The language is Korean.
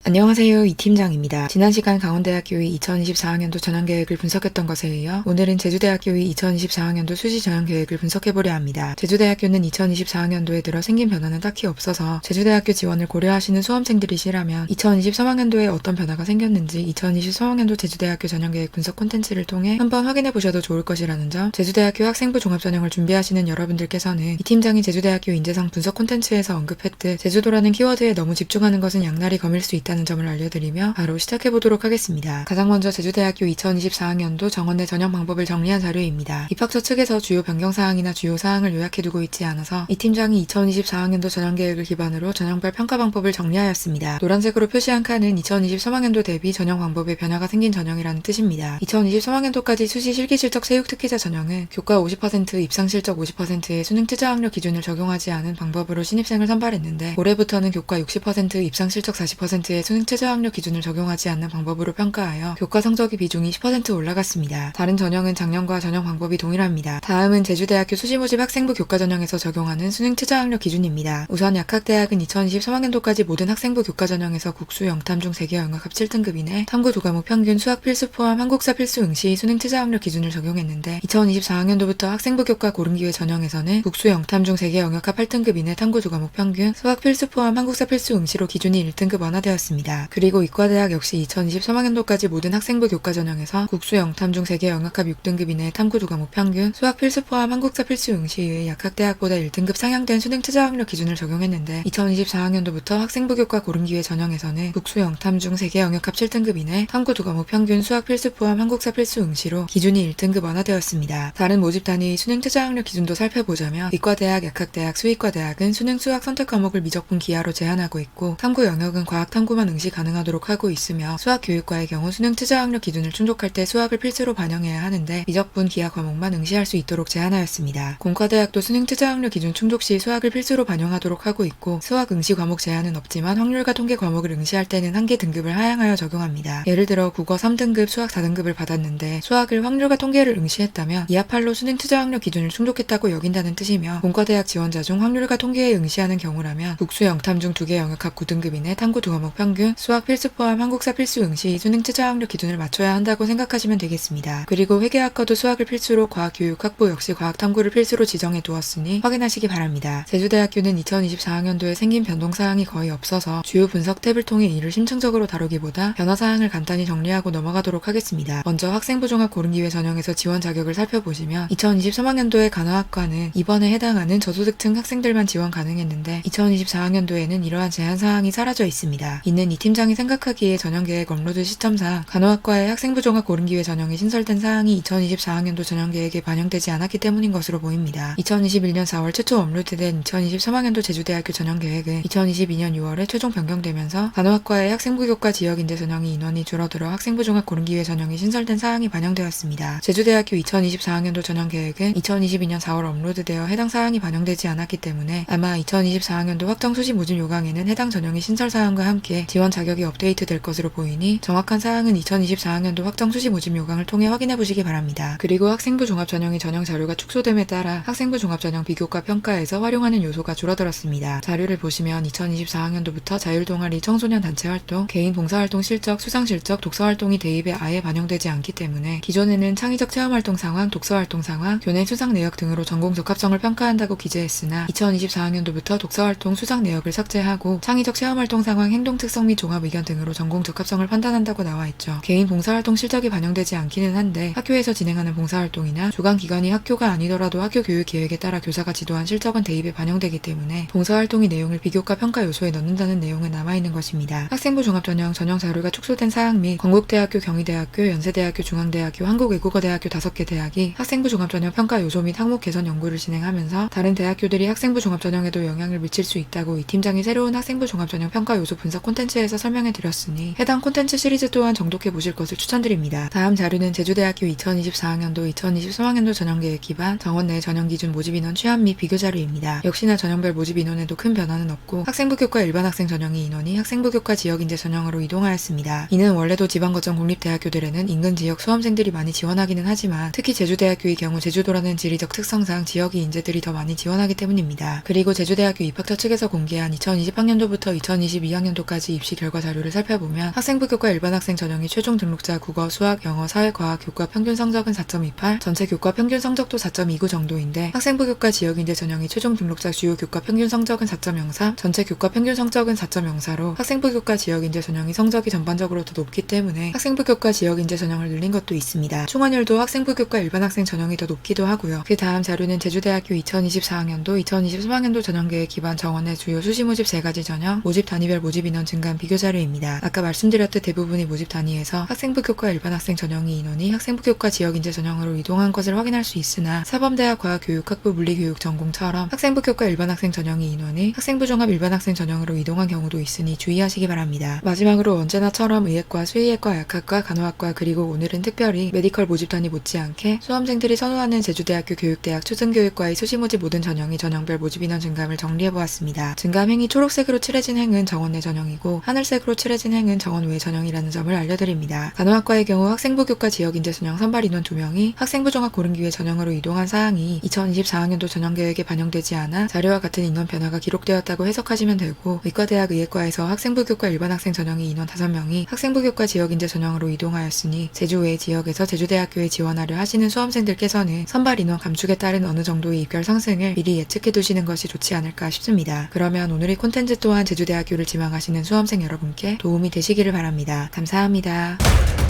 안녕하세요. 이 팀장입니다. 지난 시간 강원대학교의 2024학년도 전형계획을 분석했던 것에 이어 오늘은 제주대학교의 2024학년도 수시 전형계획을 분석해보려 합니다. 제주대학교는 2024학년도에 들어 생긴 변화는 딱히 없어서 제주대학교 지원을 고려하시는 수험생들이시라면 2023학년도에 어떤 변화가 생겼는지 2023학년도 제주대학교 전형계획 분석 콘텐츠를 통해 한번 확인해보셔도 좋을 것이라는 점, 제주대학교 학생부 종합전형을 준비하시는 여러분들께서는 이 팀장이 제주대학교 인재상 분석 콘텐츠에서 언급했듯 제주도라는 키워드에 너무 집중하는 것은 양날이 검일 수 있다는 점을 알려드리며 바로 시작해보도록 하겠습니다. 가장 먼저 제주대학교 2024학년도 정원 내 전형 방법을 정리한 자료입니다. 입학처 측에서 주요 변경사항이나 주요 사항을 요약해두고 있지 않아서 이 팀장이 2024학년도 전형계획을 기반으로 전형별 평가 방법을 정리하였습니다. 노란색으로 표시한 칸은 2023학년도 대비 전형 방법에 변화가 생긴 전형이라는 뜻입니다. 2023학년도까지 수시 실기실적 체육특기자 전형은 교과 50%, 입상실적 50%의 수능 최저학력 기준을 적용하지 않은 방법으로 신입생을 선발했는데 올해부터는 교과 60%, 입상실적 40%의 수능 최저학력 기준을 적용하지 않는 방법으로 평가하여 교과 성적의 비중이 10% 올라갔습니다. 다른 전형은 작년과 전형 방법이 동일합니다. 다음은 제주대학교 수시모집 학생부 교과 전형에서 적용하는 수능 최저학력 기준입니다. 우선 약학대학은 2023학년도까지 모든 학생부 교과 전형에서 국수, 영탐 중 3개 영역합 7등급 이내 탐구 2과목 평균, 수학 필수 포함 한국사 필수 응시 수능 최저학력 기준을 적용했는데 2024학년도부터 학생부 교과 고른기회 전형에서는 국수, 영탐 중 3개 영역합 8등급 이내 탐구 2과목 평균, 수학 필수 포함 한국사 필수 응시로 기준이 1등급 완화되었습니다. 그리고 이과대학 역시 2023학년도까지 모든 학생부 교과 전형에서 국수, 영탐 중 3개 영역합 6등급 이내 탐구 2과목 평균, 수학 필수 포함 한국사 필수 응시의 약학대학보다 1등급 상향된 수능 최저학력 기준을 적용했는데 2024학년도부터 학생부 교과 고른기회 전형에서는 국수, 영탐 중 3개 영역합 7등급 이내 탐구 2과목 평균, 수학 필수 포함 한국사 필수 응시로 기준이 1등급 완화되었습니다. 다른 모집 단위의 수능 최저학력 기준도 살펴보자면 이과대학, 약학대학, 수의과대학은 수능 수학 선택 과목을 미적분 기하로 제한하고 있고 탐구 영역은 과학 탐구만 응시 가능하도록 하고 있으며 수학교육과의 경우 수능 최저학력 기준을 충족할 때 수학을 필수로 반영해야 하는데 미적분 기하 과목만 응시할 수 있도록 제한하였습니다. 공과대학도 수능 최저학력 기준 충족 시 수학을 필수로 반영하도록 하고 있고 수학 응시 과목 제한은 없지만 확률과 통계 과목을 응시할 때는 한 개 등급을 하향하여 적용합니다. 예를 들어 국어 3등급, 수학 4등급을 받았는데 수학을 확률과 통계를 응시했다면 이하팔로 수능 최저학력 기준을 충족했다고 여긴다는 뜻이며 공과대학 지원자 중 확률과 통계에 응시하는 경우라면 국수, 영탐 중 2개 영역합 9등급 이내 탐구 2과목 평균, 수학 필수 포함 한국사 필수 응시 수능 최저학력 기준을 맞춰야 한다고 생각하시면 되겠습니다. 그리고 회계학과도 수학을 필수로 과학교육학부 역시 과학탐구를 필수로 지정해 두었으니 확인하시기 바랍니다. 제주대학교는 2024학년도에 생긴 변동사항이 거의 없어서 주요 분석 탭을 통해 이를 심층적으로 다루기보다 변화사항을 간단히 정리하고 넘어가도록 하겠습니다. 먼저 학생부 종합 고른기회 전형에서 지원 자격을 살펴보시면 2023학년도의 간호학과는 이번에 해당하는 저소득층 학생들만 지원 가능했는데 2024학년도에는 이러한 제한사항이 사라져 있습니다. 이는 이 팀장이 생각하기에 전형계획 업로드 시점상 간호학과의 학생부 종합 고른기회 전형이 신설된 사항이 2024학년도 전형계획에 반영되지 않았기 때문인 것으로 보입니다. 2021년 4월 최초 업로드된 2023학년도 제주대학교 전형계획은 2022년 6월에 최종 변경되면서 간호학과의 학생부 교과 지역인재 전형이 인원이 줄어들어 학생부 종합 고른기회 전형이 신설된 사항이 반영되었습니다. 제주대학교 2024학년도 전형계획은 2022년 4월 업로드되어 해당 사항이 반영되지 않았기 때문에 아마 2024학년도 확정 수시 모집 요강에는 해당 전형이 신설 사항과 함께 지원 자격이 업데이트 될 것으로 보이니 정확한 사항은 2024학년도 확정 수시 모집 요강을 통해 확인해 보시기 바랍니다. 그리고 학생부 종합 전형의 전형 자료가 축소됨에 따라 학생부 종합 전형 비교과 평가에서 활용하는 요소가 줄어들었습니다. 자료를 보시면 2024학년도부터 자율동아리, 청소년 단체 활동, 개인 봉사활동 실적, 수상 실적, 독서 활동이 대입에 아예 반영되지 않기 때문에 기존에는 창의적 체험활동 상황, 독서 활동 상황, 교내 수상 내역 등으로 전공 적합성을 평가한다고 기재했으나 2024학년도부터 독서 활동, 수상 내역을 삭제하고 창의적 체험활동 상황, 행동 특성 및 종합 의견 등으로 전공 적합성을 판단한다고 나와있죠. 개인 봉사활동 실적이 반영되지 않기는 한데 학교에서 진행하는 봉사활동이나 주관기관이 학교가 아니더라도 학교 교육 계획에 따라 교사가 지도한 실적은 대입에 반영되기 때문에 봉사활동의 내용을 비교과 평가 요소에 넣는다는 내용은 남아있는 것입니다. 학생부 종합전형 전형 자료가 축소된 사항 및 건국대학교, 경희대학교, 연세대학교, 중앙대학교, 한국외국어대학교 5개 대학이 학생부 종합전형 평가 요소 및 항목 개선 연구를 진행하면서 다른 대학교들이 학생부 종합전형에도 영향을 미칠 수 있다고 이 팀장이 새로운 학생부 종합전형 평가 요소 분석 콘텐츠에서 설명해 드렸으니 해당 콘텐츠 시리즈 또한 정독해 보실 것을 추천드립니다. 다음 자료는 제주대학교 2024학년도, 2023학년도 전형계획 기반 정원 내 전형기준 모집인원 취합 및 비교 자료입니다. 역시나 전형별 모집 인원에도 큰 변화는 없고 학생부 교과 일반 학생 전형의 인원이 학생부 교과 지역인재 전형으로 이동하였습니다. 이는 원래도 지방거점 공립대학교들에는 인근 지역 수험생들이 많이 지원하기는 하지만 특히 제주대학교의 경우 제주도라는 지리적 특성상 지역의 인재들이 더 많이 지원하기 때문입니다. 그리고 제주대학교 입학처 측에서 공개한 2020학년도부터 2022학년도까지 전까지 입시 결과 자료를 살펴보면 학생부 교과 일반 학생 전형이 최종 등록자 국어, 수학, 영어, 사회과학 교과 평균 성적은 4.28, 전체 교과 평균 성적도 4.29 정도인데 학생부 교과 지역인재 전형이 최종 등록자 주요 교과 평균 성적은 4.03, 전체 교과 평균 성적은 4.04로 학생부 교과 지역인재 전형이 성적이 전반적으로 더 높기 때문에 학생부 교과 지역인재 전형을 늘린 것도 있습니다. 충원율도 학생부 교과 일반 학생 전형이 더 높기도 하고요. 그 다음 자료는 제주대학교 2024학년도, 2023학년도 전형계획 기반 정원의 주요 수시 모집 3가지 전형, 모집 단위별 모집 인원 증가한 비교 자료입니다. 아까 말씀드렸듯 대부분이 모집 단위에서 학생부 교과 일반 학생 전형의 인원이 학생부 교과 지역인재 전형으로 이동한 것을 확인할 수 있으나 사범대학 과학교육학부 물리교육 전공처럼 학생부 교과 일반 학생 전형의 인원이 학생부 종합 일반 학생 전형으로 이동한 경우도 있으니 주의하시기 바랍니다. 마지막으로 언제나처럼 의학과, 수의학과, 약학과, 간호학과 그리고 오늘은 특별히 메디컬 모집 단위 못지않게 수험생들이 선호하는 제주대학교 교육대학 초등교육과의 수시 모집 모든 전형이 전형별 모집 인원 증감을 정리해보았습니다. 증감행이 초록색으로 칠해진 행은 정원 내 전형이고 하늘색으로 칠해진 행은 정원 외 전형이라는 점을 알려드립니다. 간호학과의 경우 학생부 교과 지역인재 전형 선발 인원 2명이 학생부 종합 고른기회 전형으로 이동한 사항이 2024학년도 전형계획에 반영되지 않아 자료와 같은 인원 변화가 기록되었다고 해석하시면 되고 의과대학 의예과에서 학생부 교과 일반 학생 전형의 인원 5명이 학생부 교과 지역인재 전형으로 이동하였으니 제주 외 지역에서 제주대학교에 지원하려 하시는 수험생들께서는 선발 인원 감축에 따른 어느 정도의 입결 상승을 미리 예측해 두시는 것이 좋지 않을까 싶습니다. 그러면 오늘의 콘텐츠 또한 제주대학교를 지망하시는 수험생 여러분께 도움이 되시기를 바랍니다. 감사합니다.